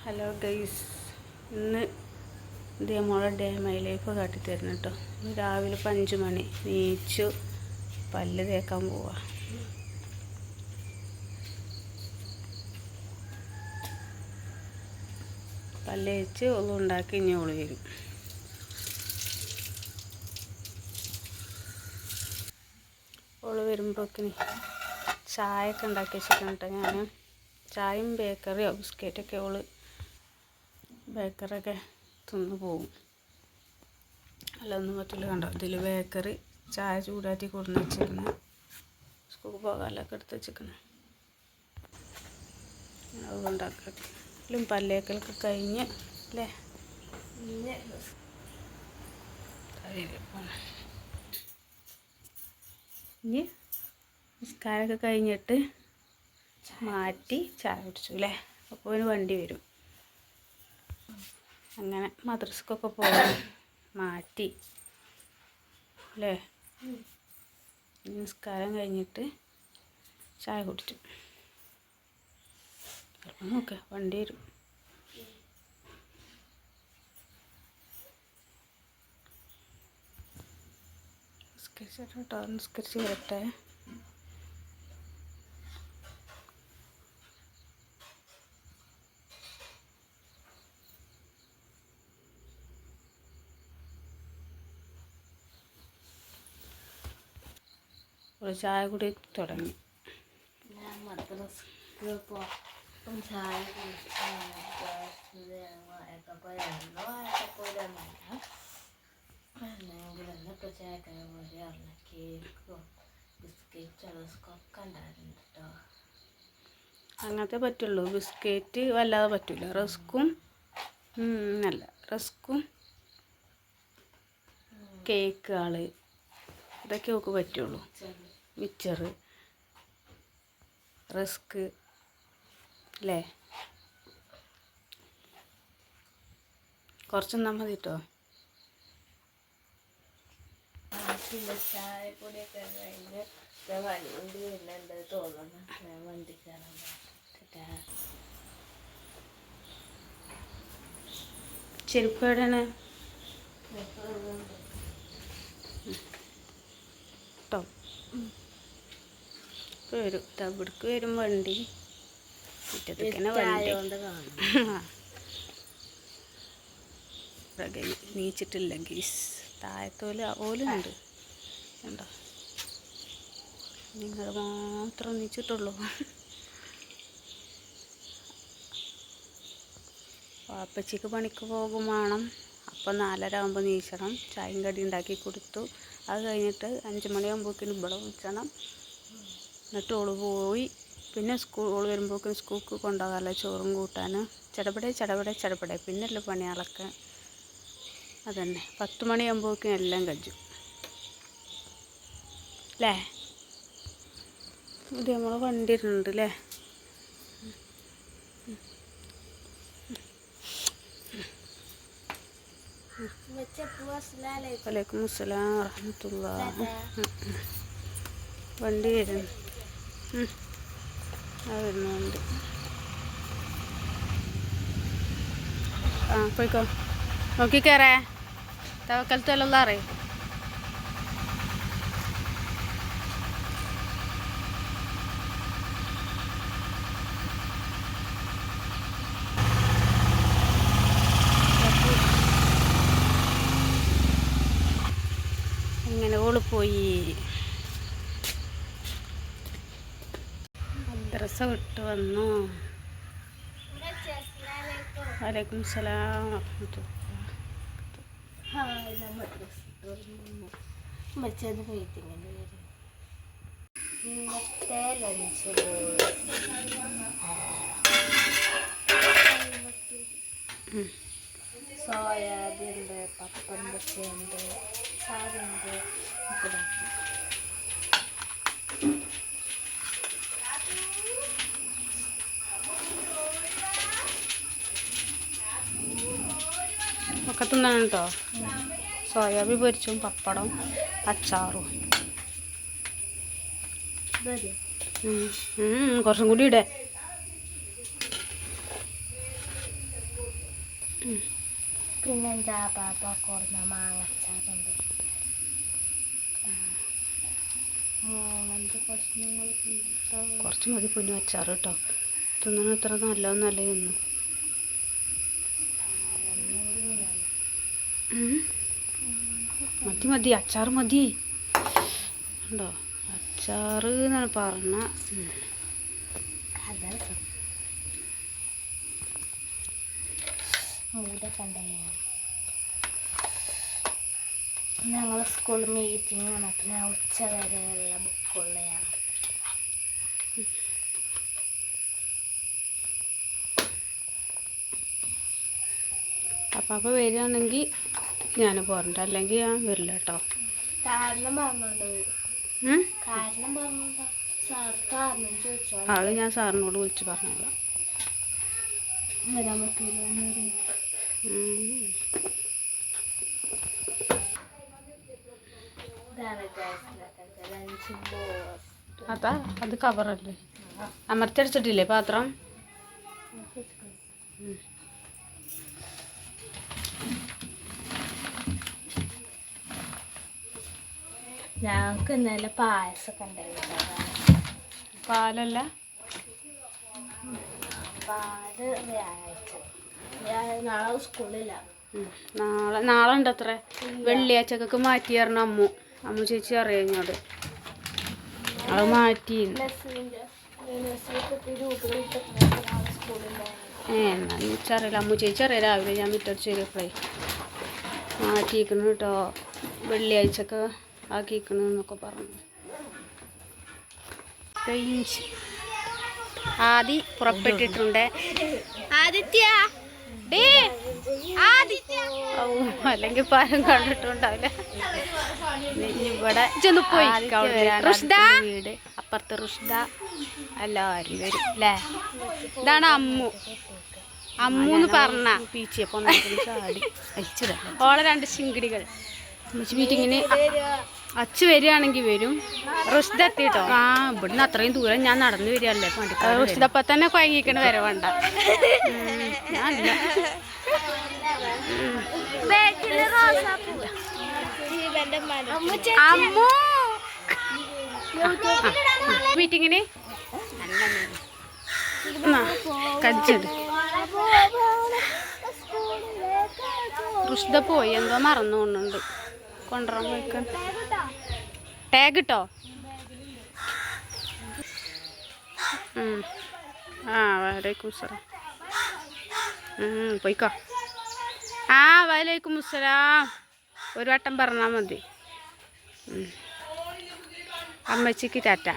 Hello guys, ഇന്ന് ഇതേമോളെ day my life കാട്ടിത്തരുന്നു കേട്ടോ. രാവിലെ 5 മണി നീച്ചു പല്ല് തേക്കാൻ പോവാ. പല്ല് തേച്ച് ഉണ്ടാക്കി ഇനി ഓള് വരും. ഓള് വരുമ്പോഴേക്കിന് ചായയൊക്കെ ഉണ്ടാക്കി വെച്ചിട്ടുണ്ട് കേട്ടോ. ഞാൻ ചായയും ബേക്കറിയോ ബിസ്ക്കറ്റൊക്കെ ഓള് ബേക്കറിയൊക്കെ തിന്ന് പോവും. അല്ലൊന്നും പറ്റില്ല. കണ്ടോ, ഇതിൽ ബേക്കറി ചായ ചൂടാറ്റി കൊടുന്ന് വെച്ചിരുന്നു. സ്കൂളിൽ പോകാനൊക്കെ എടുത്ത് വെച്ചിരിക്കണം. അതുകൊണ്ടാക്കും പല്ലേക്കലൊക്കെ കഴിഞ്ഞ് അല്ലേ. ഇനി നിസ്കാരമൊക്കെ കഴിഞ്ഞിട്ട് മാറ്റി ചായ കുടിച്ചു അല്ലേ. അപ്പോൾ ഒരു വണ്ടി വരും. അങ്ങനെ മദ്രസക്കൊക്കെ പോകാൻ മാറ്റി അല്ലേ. നിസ്കാരം കഴിഞ്ഞിട്ട് ചായ കുടിച്ചു. നോക്ക്, വണ്ടി വരും. നിസ്കരിച്ചിട്ടോ, നിസ്കരിച്ച് വരട്ടെ. ഒരു ചായ കൂടി തുടങ്ങി. ചായ കേക്കോ ബിസ്ക്കറ്റ് റസ്കൊക്കെ ഉണ്ടായിരുന്നു കേട്ടോ. അങ്ങനത്തെ പറ്റുള്ളൂ. ബിസ്ക്കറ്റ് വല്ലാതെ പറ്റില്ല. റസ്ക്കും അല്ല, റസ്ക്കും കേക്കുകൾ ഇതൊക്കെ ഒക്കെ പറ്റുള്ളൂ. മിച്ചറ്, റസ്ക് അല്ലേ. കുറച്ച് തന്നാൽ മതി കേട്ടോ. ചായപ്പൊടിയൊക്കെ കഴിഞ്ഞ് വണ്ടി വരുന്നുണ്ട് തോന്നുന്നു. ഞാൻ വണ്ടി കയറാൻ ചെരുപ്പ് എവിടെയാണ് കേട്ടോ. വരും ഇവിടേക്ക് വരും വണ്ടി. മുറ്റത്തേക്കന്നെ വണ്ടി നീച്ചിട്ടില്ല ഗീസ്. താഴത്തോല് ഓലുണ്ട് കണ്ടോ. നിങ്ങൾ മാത്രം നീച്ചിട്ടുള്ളൂ. അപ്പച്ചിക്ക് പണിക്ക് പോകും വേണം. അപ്പം 4:30 ആകുമ്പോൾ നീച്ചണം. ചായയും കടി ഉണ്ടാക്കി കൊടുത്തു. അത് കഴിഞ്ഞിട്ട് 5 മണിയാകുമ്പോഴേക്കിനും ഇവിടെ വിളിച്ചണം. എന്നിട്ട് ഓള് പോയി. പിന്നെ ഓള് വരുമ്പോഴേക്കും സ്കൂൾക്ക് കൊണ്ടുപോകാമല്ലോ ചോറും കൂട്ടാനും. ചടപടെ പിന്നല്ല പണികളൊക്കെ അതന്നെ. 10 മണിയാകുമ്പോഴേക്കും എല്ലാം കഴിച്ചു അല്ലേ. ഇത് നമ്മളെ വണ്ടി ഇരുന്നുണ്ട് അല്ലേ. വലൈക്കും അസ്സലാം വറഹ്മത്തുള്ളാഹി. വണ്ടി വരുന്നു. വരുന്നുണ്ട്. പോയിക്കോ, നോക്കിക്കയറേ. തവക്കൽത്തു അലല്ലാഹ് അറിയും. അങ്ങനെ ഓള് പോയി. മദ്രസ വിട്ട് വന്നു. വലൈക്കും സലാം വറഹ്മത്തുള്ളാഹി. ഇന്നത്തെ ലഞ്ച് സോയാബീൻ ഉണ്ട്, പപ്പടം പൊരിച്ചതുണ്ട്, സാധനമുണ്ട്. ഒക്കെ തിന്നാണ് കേട്ടോ. സോയാബീൻ പൊരിച്ചും പപ്പടം അച്ചാറും. കുറച്ചും കൂടി ഇടേ. പിന്നെ എന്താ പാപ്പ കൊടുന്ന മാങ്ങച്ചാറുണ്ട്. അങ്ങനത്തെ പ്രശ്നങ്ങളൊക്കെ കുറച്ച് മതി പൊന്നു അച്ചാർ കേട്ടോ. തിന്നണ അത്ര നല്ലതൊന്നല്ല ഇന്ന്. മതി മതി അച്ചാർ മതി ഉണ്ടോ. അച്ചാർ എന്നാണ് പറഞ്ഞ ഞങ്ങൾ സ്കൂൾ മീറ്റിംഗ് വന്നിട്ട് ഞാൻ ഉച്ച വരെയുള്ള ബുക്കുള്ളതാണ്. അപ്പോൾ വരികയാണെങ്കിൽ ഞാൻ പോരണ്ട, അല്ലെങ്കിൽ ഞാൻ വരില്ല കേട്ടോ. കാരണം പറഞ്ഞോണ്ട് കാരണം പറഞ്ഞോണ്ടാ സാർ കാരണം ചോദിച്ചോ. ആള് ഞാൻ സാറിനോട് വിളിച്ച് പറഞ്ഞോളാം. വരാൻ പറ്റില്ല. അതാ അത് കവറല്ലേ, അമർത്തടിച്ചിട്ടില്ലേ പാത്രം? ഞങ്ങൾക്ക് ഇന്നലെ പായസമൊക്കെ ഉണ്ടായിരുന്നു. പാലല്ല, പാല് വ്യാഴാഴ്ച. നാളെ സ്കൂളില്ല. നാളെ ഉണ്ട് അത്ര. വെള്ളിയാഴ്ചക്കൊക്കെ മാറ്റി തരണം അമ്മു ചേച്ചി അറിയാം എന്നോട്. അത് മാറ്റി. എന്നാ എനിക്കറിയില്ല, അമ്മു ചേച്ചി അറിയാം. രാവിലെ ഞാൻ വിട്ടടിച്ച് വരപ്പോഴേ മാറ്റിയിരിക്കണം കേട്ടോ. വെള്ളിയാഴ്ചക്ക് ആക്കിയിരിക്കണമെന്നൊക്കെ പറഞ്ഞു. ആദി പുറപ്പെട്ടിട്ടുണ്ട്. ആദിത്യ അല്ലെങ്കിൽ പാരം കണ്ടിട്ടുണ്ടാവില്ല. ഇവിടെ ചെന്ന് പോയി വീട് അപ്പുറത്ത് റുഷ്ദ എല്ലാവരും വരും അല്ലേ. ഇതാണ് അമ്മൂന്ന് പറഞ്ഞ പീച്ചിയപ്പോ ചാടി അയച്ചിട. ഓളെ 2 ശിങ്കിടികൾ മീറ്റിങ്ങിന് അച്ഛ വരികയാണെങ്കിൽ വരും. റുഷ്ദ എത്തിട്ടോ. ഇവിടുന്ന് അത്രയും ദൂരം ഞാൻ നടന്നു വരികയല്ലേ. റുഷ്ദ അപ്പൊ തന്നെ കുഴങ്ങിക്കണ വരവേണ്ട. ഞാനില്ല. അമ്മു മീറ്റിങ്ങിന് കജ്ജട് റുഷ്ദ പോയി, എന്തോ മറന്നു കൊണ്ടുണ്ട്. കൊണ്ടുവരാൻ പോയിക്കാൻ ടാഗ് ഇട്ടോ. വലൈക്കും സലാം. പോയിക്കോ. വലൈക്കും അസ്സലാം. ഒരു വട്ടം പറഞ്ഞാൽ മതി. അമ്മച്ചിക്ക് ടാറ്റ.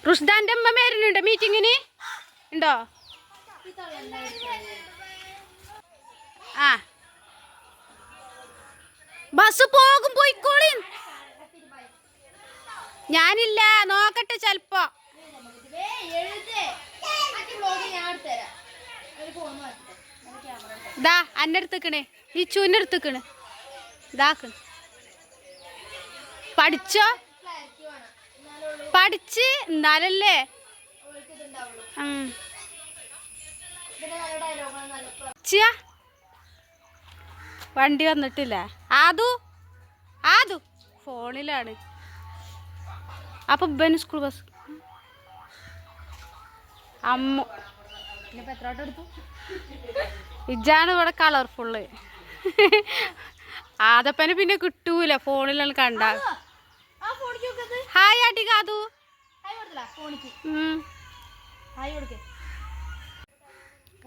റുഷ്ദാൻ്റെ അമ്മ വരുന്നുണ്ട് മീറ്റിങ്ങിന്. ഉണ്ടോ? ബസ് പോകും, പോയിക്കോളി. ഞാനില്ല, നോക്കട്ടെ ചെലപ്പോ. ദാ അന്നെ എടുത്തേക്കണേ, ഈ ചൂന്നെ എടുത്തേക്കണ്. ഇതാക്കണ് പഠിച്ചോ, പഠിച്ച് എന്നാലല്ലേ. വണ്ടി വന്നിട്ടില്ല. ആദു ഫോണിലാണ്. അപ്പൊ ഇബന് സ്കൂൾ ബസ്. അമ്മു ഇജാണ് ഇവിടെ കളർഫുള്ള്. ആദപ്പനെ പിന്നെ കിട്ടൂല, ഫോണിലാണ് കണ്ട. ഹായ് ആട്ടി കാതു.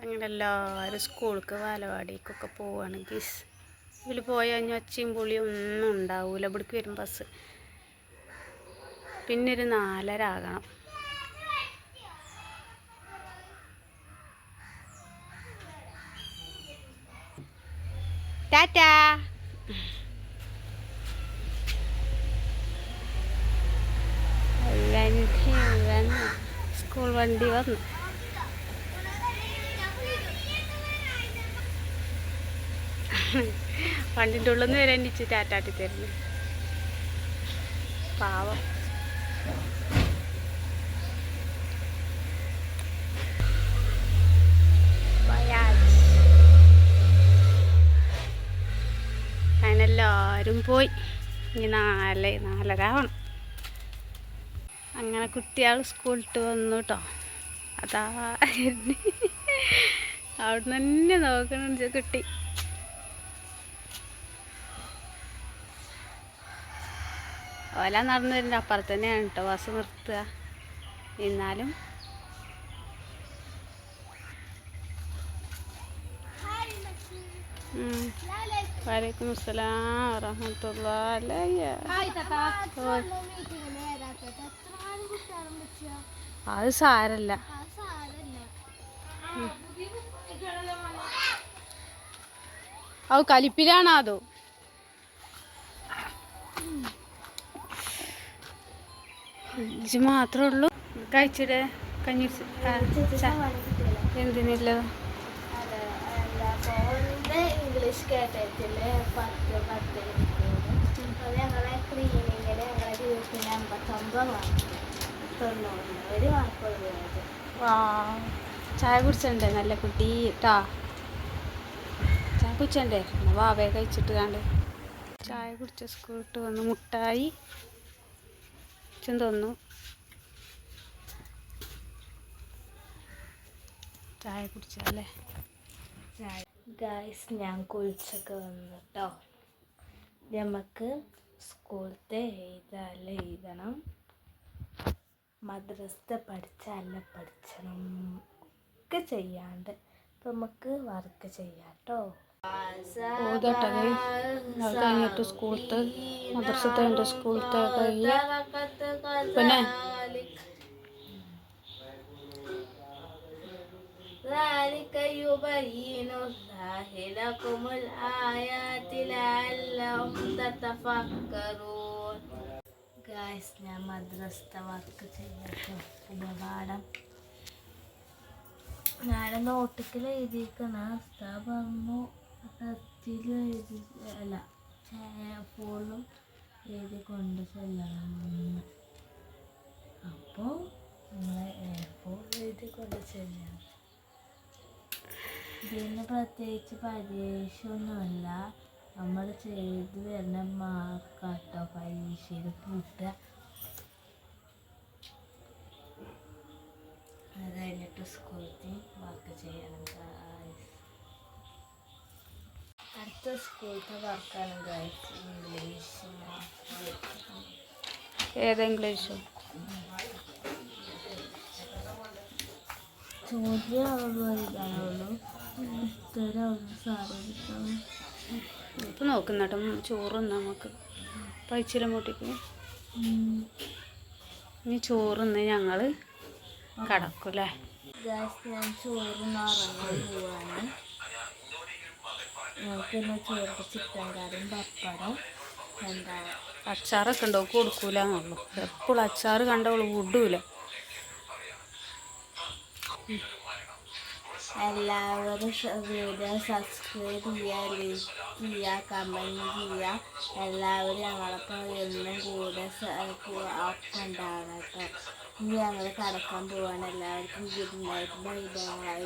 അങ്ങനെ എല്ലാവരും സ്കൂൾക്ക് ബാലവാടിക്കൊക്കെ പോവാണ് ഗീസ്. ഇതിൽ പോയാൽ ഒച്ചയും പുളിയും ഒന്നും ഉണ്ടാവൂല. ഇവിടേക്ക് വരും ബസ്. പിന്നെ ഒരു 4:30 ആകണം. ടാറ്റാ. സ്കൂൾ വണ്ടി വന്നു. വണ്ടിൻ്റെ ഉള്ളിൽ നിന്ന് വരാൻ ഇച്ച് ടാറ്റാട്ടി തരുന്നു. പാവം. എല്ലാവരും പോയി. ഇനി 4:30 ആവണം. അങ്ങനെ കുട്ടികൾ സ്കൂളിട്ട് വന്നു കേട്ടോ. അതാ അവിടെ തന്നെ നോക്കണ കുട്ടി. ഓല നടന്നു വരുന്നുണ്ട്. അപ്പുറത്ത് തന്നെയാണ് കേട്ടോ ബസ് നിർത്തുക. എന്നാലും വലൈക്കും അസ്സലാം വറഹ്മത്തുള്ളാഹി. അത് സാരല്ല. അത് കലിപ്പിലാണോ അതോ? ഇജ്ജ് മാത്രമേ ഉള്ളൂ കഴിച്ചിട്ട് കഞ്ഞി? എന്തിനല്ലോ ഇംഗ്ലീഷ് കേട്ടിട്ടില്ലേ? 10 ഞങ്ങളെ ക്ലീനിങ്ങിന് ഞങ്ങളെ ഗ്രൂപ്പിന് 59 മാർക്ക്, 91 മാർക്കുള്ളൂ. ചായ കുടിച്ചണ്ടേ നല്ല കുട്ടി ട്ടാ? ചായ കുടിച്ചണ്ടേ? വാവേ കഴിച്ചിട്ട് കണ്ട് ചായ കുടിച്ച സ്കൂളിട്ട് വന്ന് മുട്ടായി തന്നു. ചായ കുടിച്ചല്ലേ? ഗായ്സ്, ഞാൻ കുളിച്ചൊക്കെ വന്നിട്ടോ. നമുക്ക് സ്കൂളത്തെ എഴുതണം, മദ്രസത്തെ പഠിച്ചണം ഒക്കെ ചെയ്യാണ്ട് നമുക്ക് വർക്ക് ചെയ്യാം കേട്ടോ. കഴിഞ്ഞിട്ട് സ്കൂളത്തെ മദ്രസത്തെ സ്കൂളത്തെ പിന്നെ ذلك يبين الله لكم الآيات لعلكم تتفكرون. ഗായ്സ്, ഞാൻ മദ്രസത്തെ വർക്ക് ചെയ്യട്ടോ. ഉപപാഠം നാളെ നോട്ടിക്കൽ എഴുതിയിരിക്കണ പറഞ്ഞു. ടെസ്റ്റിൽ എഴുതി അല്ല ഫോണിലും എഴുതി കൊണ്ട് ചെല്ലണം. അപ്പോൾ നമ്മളെ ഫോണിൽ എഴുതി കൊണ്ട് ചെല്ലണം. ഇതിന് പ്രത്യേകിച്ച് പരീക്ഷയൊന്നുമല്ല, നമ്മൾ ചെയ്ത് വരുന്ന മാർക്കാട്ടോ പരീക്ഷയിൽ കിട്ടുക. അത് കഴിഞ്ഞിട്ട് സ്കൂളിൽ വർക്ക് ചെയ്യണം. അടുത്ത സ്കൂളത്തെ വർക്കാണ് ഗൈസ് ഇംഗ്ലീഷ്. ഏതാ ഇംഗ്ലീഷോ? ചോദ്യം അവിടെ എഴുതാനുള്ളൂ, ഉത്തരം അവിടെ സാറിന്. ഇപ്പം നോക്കുന്നുട്ടോ ചോറുന്ന് നമുക്ക് പൈച്ചില മുട്ടിക്ക്. ഇനി ചോറുന്ന് ഞങ്ങൾ കിടക്കൂലേ? ഞാൻ ചോറിന് ഉറങ്ങാൻ പോവാണ്. പിന്നെ ചോറ് ചിക്കൻ കറിയും പപ്പടം അച്ചാറൊക്കെ ഉണ്ടോ? കൊടുക്കൂല എന്നുള്ളൂ. എപ്പോഴും അച്ചാറ് കണ്ടവള് വിടൂല. എല്ലാവരും വീഡിയോ സബ്സ്ക്രൈബ് ചെയ്യുക, ലൈക്ക് ചെയ്യുക, കമൻറ്റ് ചെയ്യുക. എല്ലാവരും ഞങ്ങളൊപ്പം എന്നും കൂടെ ഒപ്പം ഉണ്ടാവണം കേട്ടോ. ഇനി ഞങ്ങൾ കിടക്കാൻ പോവാണ്. എല്ലാവർക്കും ഗുഡ് നൈറ്റ്, ബൈ ബൈ.